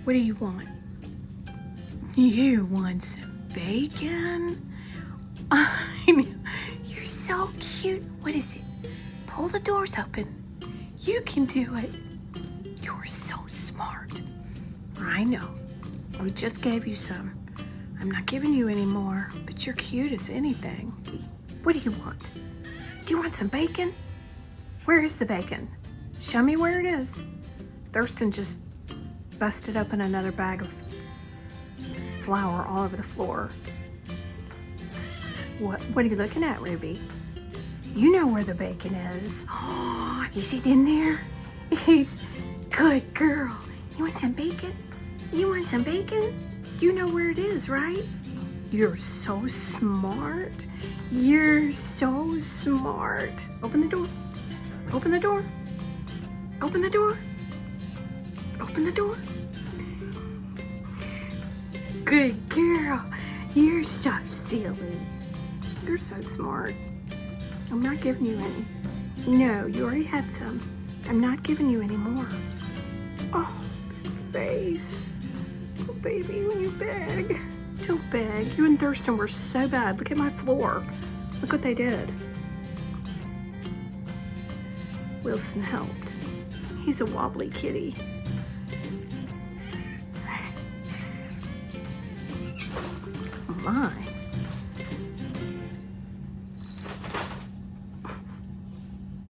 What do you want? You want some bacon? You're so cute. What is it? Pull the doors open. You can do it. You're so smart. I know. We just gave you some. I'm not giving you any more, but you're cute as anything. What do you want? Do you want some bacon? Where is the bacon? Show me where it is. Thurston just busted open another bag of flour all over the floor. What are you looking at, Ruby? You know where the bacon is. Oh, is it in there? It's good girl. You want some bacon? You want some bacon? You know where it is, right? You're so smart. You're so smart. Open the door. Open the door. Open the door. Open the door. Good girl. You're so silly. You're so smart. I'm not giving you any. No, you already had some. I'm not giving you any more. Oh, face. Oh, baby, when you beg. Don't beg. You and Thirston were so bad. Look at my floor. Look what they did. Wilson helped. He's a wobbly kitty. Oh my.